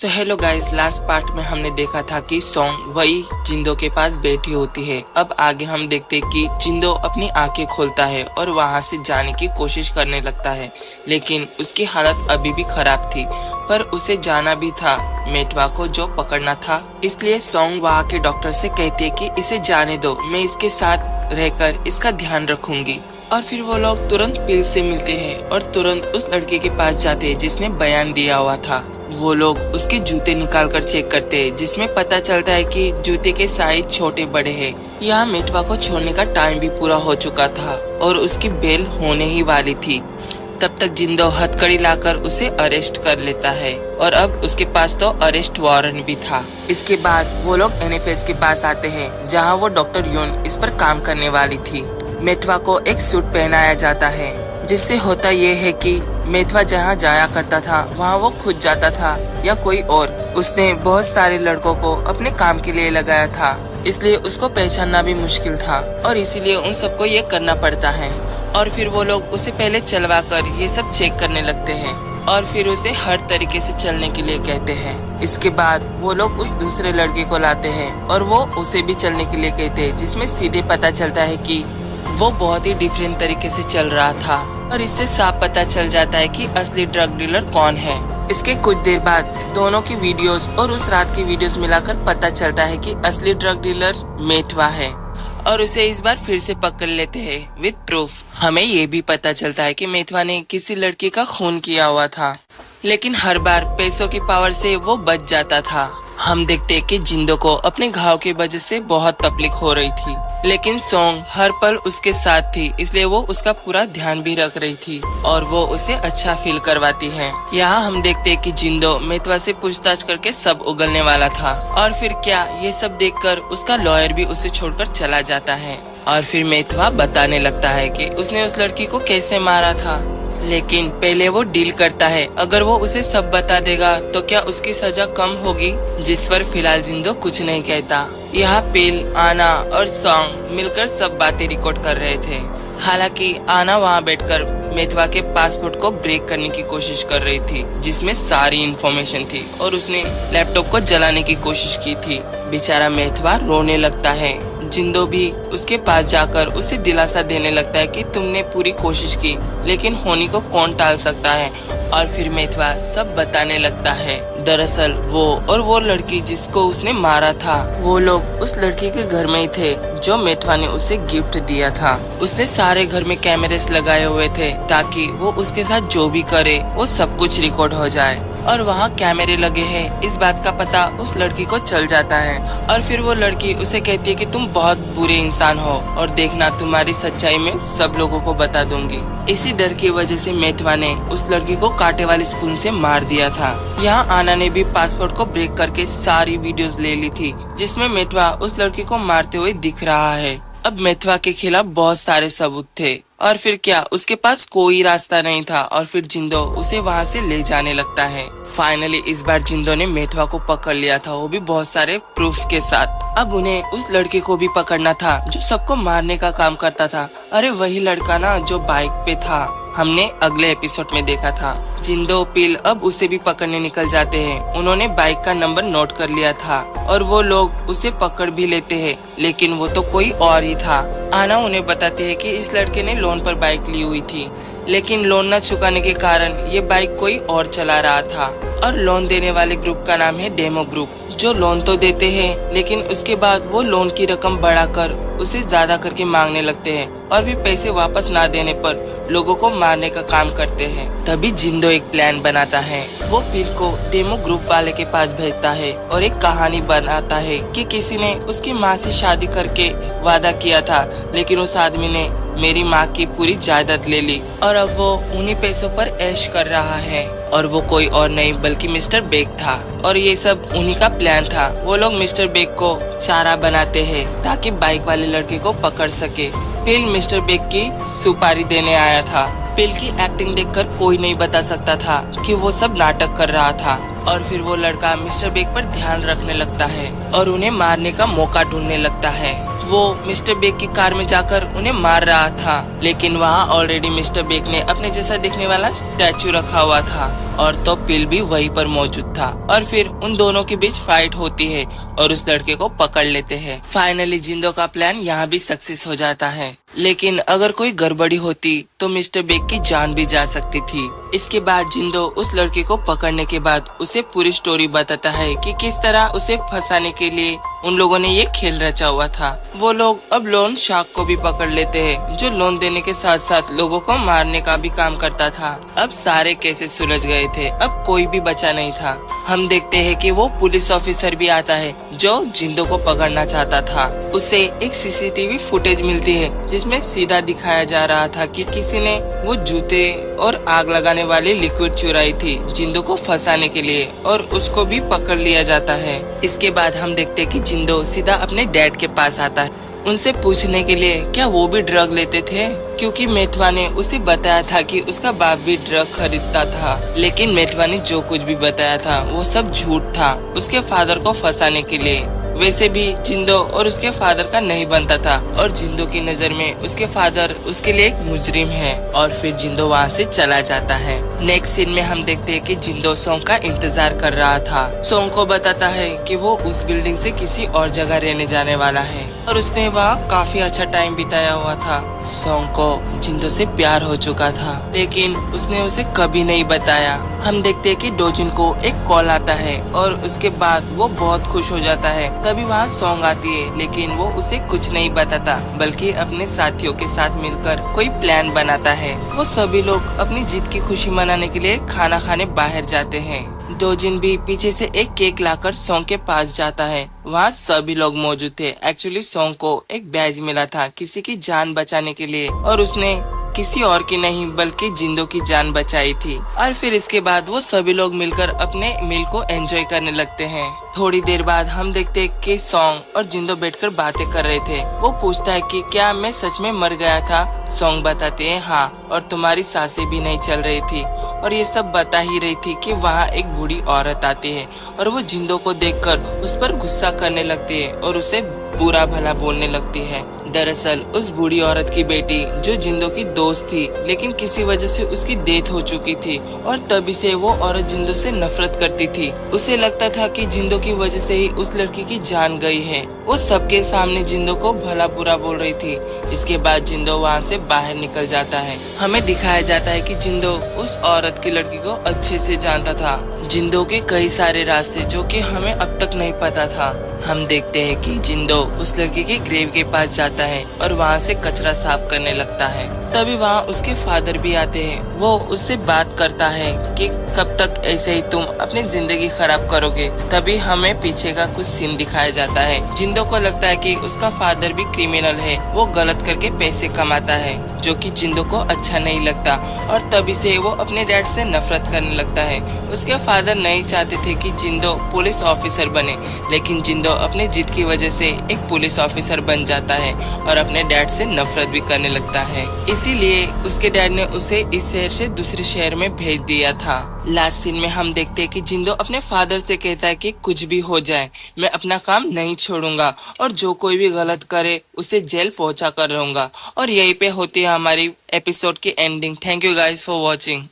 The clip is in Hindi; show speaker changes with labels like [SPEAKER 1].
[SPEAKER 1] So hello guys, last part में हमने देखा था कि सॉन्ग वही जिंदो के पास बैठी होती है। अब आगे हम देखते हैं कि जिंदो अपनी आंखें खोलता है और वहां से जाने की कोशिश करने लगता है, लेकिन उसकी हालत अभी भी खराब थी। पर उसे जाना भी था मेटवा को जो पकड़ना था, इसलिए सॉन्ग वहाँ के डॉक्टर से कहती है कि इसे जाने दो, मैं इसके साथ रहकर इसका ध्यान रखूंगी। और फिर वो लोग तुरंत पिल से मिलते हैं और तुरंत उस लड़के के पास जाते हैं जिसने बयान दिया हुआ था। वो लोग उसके जूते निकालकर चेक करते हैं, जिसमें पता चलता है कि जूते के साइज छोटे बड़े हैं। यहाँ मेटवा को छोड़ने का टाइम भी पूरा हो चुका था और उसकी बेल होने ही वाली थी। तब तक जिंदो हथकड़ी लाकर उसे अरेस्ट कर लेता है और अब उसके पास तो अरेस्ट वारंट भी था। इसके बाद वो लोग एनएफएस के पास आते हैं, जहाँ वो डॉक्टर यून इस पर काम करने वाली थी। मेटवा को एक सूट पहनाया जाता है, जिससे होता ये है कि मेटवा जहाँ जाया करता था वहाँ वो खुद जाता था या कोई और। उसने बहुत सारे लड़कों को अपने काम के लिए लगाया था, इसलिए उसको पहचानना भी मुश्किल था और इसीलिए उन सबको ये करना पड़ता है। और फिर वो लोग उसे पहले चलवा कर ये सब चेक करने लगते हैं और फिर उसे हर तरीके से चलने के लिए कहते हैं। इसके बाद वो लोग उस दूसरे लड़के को लाते हैं और वो उसे भी चलने के लिए कहते हैं, जिसमें सीधे पता चलता है कि वो बहुत ही डिफरेंट तरीके से चल रहा था और इससे साफ पता चल जाता है कि असली ड्रग डीलर कौन है। इसके कुछ देर बाद दोनों की वीडियोस और उस रात की वीडियोस मिलाकर पता चलता है कि असली ड्रग डीलर मेटवा है और उसे इस बार फिर से पकड़ लेते हैं विद प्रूफ। हमें ये भी पता चलता है कि मेटवा ने किसी लड़की का खून किया हुआ था, लेकिन हर बार पैसों की पावर से वो बच जाता था। हम देखते हैं कि जिंदो को अपने घाव की वजह से बहुत तकलीफ हो रही थी, लेकिन सॉन्ग हर पल उसके साथ थी, इसलिए वो उसका पूरा ध्यान भी रख रही थी और वो उसे अच्छा फील करवाती है। यहाँ हम देखते हैं कि जिंदो मेटवा से पूछताछ करके सब उगलने वाला था और फिर क्या ये सब देखकर उसका लॉयर भी उसे छोड़कर चला जाता है। और फिर मेटवा बताने लगता है कि उसने उस लड़की को कैसे मारा था, लेकिन पहले वो डील करता है। अगर वो उसे सब बता देगा तो क्या उसकी सजा कम होगी, जिस पर फिलहाल जिंदो कुछ नहीं कहता। यहाँ पिल, आना और सॉन्ग मिलकर सब बातें रिकॉर्ड कर रहे थे। हालांकि आना वहाँ बैठकर मेटवा के पासपोर्ट को ब्रेक करने की कोशिश कर रही थी, जिसमें सारी इन्फॉर्मेशन थी और उसने लैपटॉप को जलाने की कोशिश की थी। बेचारा मेटवा रोने लगता है। जिंदो भी उसके पास जाकर उसे दिलासा देने लगता है कि तुमने पूरी कोशिश की, लेकिन होनी को कौन टाल सकता है। और फिर मेटवा सब बताने लगता है। दरअसल वो और वो लड़की जिसको उसने मारा था, वो लोग उस लड़की के घर में ही थे जो मेटवा ने उसे गिफ्ट दिया था। उसने सारे घर में कैमरेस लगाए हुए थे ताकि वो उसके साथ जो भी करे वो सब कुछ रिकॉर्ड हो जाए। और वहाँ कैमरे लगे हैं, इस बात का पता उस लड़की को चल जाता है। और फिर वो लड़की उसे कहती है कि तुम बहुत बुरे इंसान हो और देखना तुम्हारी सच्चाई में सब लोगों को बता दूंगी। इसी डर की वजह से मेटवा ने उस लड़की को कांटे वाली स्पून से मार दिया था। यहाँ आना ने भी पासपोर्ट को ब्रेक करके सारी वीडियोस ले ली थी, जिसमें मेटवा उस लड़की को मारते हुए दिख रहा है। अब मेटवा के खिलाफ बहुत सारे सबूत थे और फिर क्या उसके पास कोई रास्ता नहीं था और फिर जिंदो उसे वहाँ से ले जाने लगता है। फाइनली इस बार जिंदो ने मेटवा को पकड़ लिया था, वो भी बहुत सारे प्रूफ के साथ। अब उन्हें उस लड़के को भी पकड़ना था जो सबको मारने का काम करता था। अरे वही लड़का ना जो बाइक पे था, हमने अगले एपिसोड में देखा था। जिंदो पिल अब उसे भी पकड़ने निकल जाते हैं। उन्होंने बाइक का नंबर नोट कर लिया था और वो लोग उसे पकड़ भी लेते हैं, लेकिन वो तो कोई और ही था। आना उन्हें बताते है कि इस लड़के ने लोन पर बाइक ली हुई थी, लेकिन लोन न चुकाने के कारण ये बाइक कोई और चला रहा था। और लोन देने वाले ग्रुप का नाम है डेमो ग्रुप, जो लोन तो देते हैं लेकिन उसके बाद वो लोन की रकम बढ़ाकर उसे ज्यादा करके मांगने लगते हैं और फिर पैसे वापस ना देने पर लोगों को मारने का काम करते हैं। तभी जिंदो एक प्लान बनाता है। वो पिल को डेमो ग्रुप वाले के पास भेजता है और एक कहानी बनाता है कि किसी ने उसकी माँ से शादी करके वादा किया था, लेकिन उस आदमी ने मेरी माँ की पूरी जायदाद ले ली और अब वो उन्हीं पैसों पर ऐश कर रहा है। और वो कोई और नहीं बल्कि मिस्टर बेग था और ये सब उन्हीं का प्लान था। वो लोग मिस्टर बेग को चारा बनाते हैं ताकि बाइक वाले लड़के को पकड़ सके। पिल मिस्टर बेग की सुपारी देने आया था। पिल की एक्टिंग देखकर कोई नहीं बता सकता था कि वो सब नाटक कर रहा था। और फिर वो लड़का मिस्टर बेग पर ध्यान रखने लगता है और उन्हें मारने का मौका ढूंढने लगता है। वो मिस्टर बेग की कार में जाकर उन्हें मार रहा था, लेकिन वहाँ ऑलरेडी मिस्टर बेग ने अपने जैसा दिखने वाला स्टैचू रखा हुआ था और तो पिल भी वहीं पर मौजूद था। और फिर उन दोनों के बीच फाइट होती है और उस लड़के को पकड़ लेते हैं। फाइनली जिंदो का प्लान यहाँ भी सक्सेस हो जाता है, लेकिन अगर कोई गड़बड़ी होती तो मिस्टर बेग की जान भी जा सकती थी। इसके बाद जिंदो उस लड़के को पकड़ने के बाद उसे पूरी स्टोरी बताता है कि किस तरह उसे फंसाने के लिए उन लोगों ने ये खेल रचा हुआ था। वो लोग अब लोन शार्क को भी पकड़ लेते हैं, जो लोन देने के साथ साथ लोगों को मारने का भी काम करता था। अब सारे केसेस सुलझ गए थे, अब कोई भी बचा नहीं था। हम देखते हैं कि वो पुलिस ऑफिसर भी आता है जो जिंदो को पकड़ना चाहता था। उसे एक सीसीटीवी फुटेज मिलती है जिसमें सीधा दिखाया जा रहा था कि किसी ने वो जूते और आग लगाने वाली लिक्विड चुराई थी जिंदो को फंसाने के लिए, और उसको भी पकड़ लिया जाता है। इसके बाद हम देखते कि जिंदो सीधा अपने डैड के पास आता है उनसे पूछने के लिए क्या वो भी ड्रग लेते थे, क्योंकि मेथवा ने उसे बताया था कि उसका बाप भी ड्रग खरीदता था। लेकिन मेथवा ने जो कुछ भी बताया था वो सब झूठ था उसके फादर को फंसाने के लिए। वैसे भी जिंदो और उसके फादर का नहीं बनता था, और जिंदो की नजर में उसके फादर उसके लिए एक मुजरिम है। और फिर जिंदो वहाँ से चला जाता है। नेक्स्ट सीन में हम देखते हैं कि जिंदो सोंग का इंतजार कर रहा था। सोंग को बताता है कि वो उस बिल्डिंग से किसी और जगह रहने जाने वाला है और उसने वहाँ काफी अच्छा टाइम बिताया हुआ था। सोंग को जिंदो से प्यार हो चुका था, लेकिन उसने उसे कभी नहीं बताया। हम देखते हैं कि डोजिन को एक कॉल आता है और उसके बाद वो बहुत खुश हो जाता है। तभी वहाँ सोंग आती है, लेकिन वो उसे कुछ नहीं बताता बल्कि अपने साथियों के साथ मिलकर कोई प्लान बनाता है। वो सभी लोग अपनी जीत की खुशी मनाने के लिए खाना खाने बाहर जाते हैं। डोजिन भी पीछे से एक केक लाकर सोंग के पास जाता है। वहाँ सभी लोग मौजूद थे। एक्चुअली सोंग को एक बैज मिला था किसी की जान बचाने के लिए, और उसने किसी और की नहीं बल्कि जिंदो की जान बचाई थी। और फिर इसके बाद वो सभी लोग मिलकर अपने मील को एंजॉय करने लगते हैं। थोड़ी देर बाद हम देखते हैं कि सोंग और जिंदो बैठकर बातें कर रहे थे। वो पूछता है कि क्या मैं सच में मर गया था। सोंग बताते हैं हाँ, और तुम्हारी सांसें भी नहीं चल रही थी। और ये सब बता ही रही थी कि वहाँ एक बूढ़ी औरत आती है और वो जिंदो को देखकर उस पर गुस्सा करने लगती है और उसे बुरा भला बोलने लगती है। दरअसल उस बूढ़ी औरत की बेटी जो जिंदो की दोस्त थी, लेकिन किसी वजह से उसकी डेथ हो चुकी थी और तभी से वो औरत जिंदो से नफरत करती थी। उसे लगता था कि जिंदो की वजह से ही उस लड़की की जान गई है। वो सबके सामने जिंदो को भला बुरा बोल रही थी। इसके बाद जिंदो वहाँ से बाहर निकल जाता है। हमें दिखाया जाता है कि जिंदो उस औरत की लड़की को अच्छे से जानता था। जिंदो के कई सारे रास्ते जो कि हमें अब तक नहीं पता था। हम देखते हैं कि जिंदो उस लड़की के ग्रेव के पास जाता है और वहाँ से कचरा साफ करने लगता है। तभी वहाँ उसके फादर भी आते हैं। वो उससे बात करता है कि कब तक ऐसे ही तुम अपनी जिंदगी खराब करोगे। तभी हमें पीछे का कुछ सीन दिखाया जाता है। जिंदो को लगता है कि उसका फादर भी क्रिमिनल है, वो गलत करके पैसे कमाता है, जो कि जिंदो को अच्छा नहीं लगता, और तभी से वो अपने डैड से नफरत करने लगता है। उसके फादर नहीं चाहते थे कि जिंदो पुलिस ऑफिसर बने, लेकिन जिंदो अपनी जिद की वजह से एक पुलिस ऑफिसर बन जाता है और अपने डैड से नफरत भी करने लगता है। इसीलिए उसके डैड ने उसे इस शहर से दूसरे शहर में भेज दिया था। लास्ट सीन में हम देखते हैं कि जिंदो अपने फादर से कहता है कि कुछ भी हो जाए मैं अपना काम नहीं छोड़ूंगा, और जो कोई भी गलत करे उसे जेल पहुंचा कर रहूंगा। और यहीं पे होती है हमारी एपिसोड की ending. Thank you guys for watching.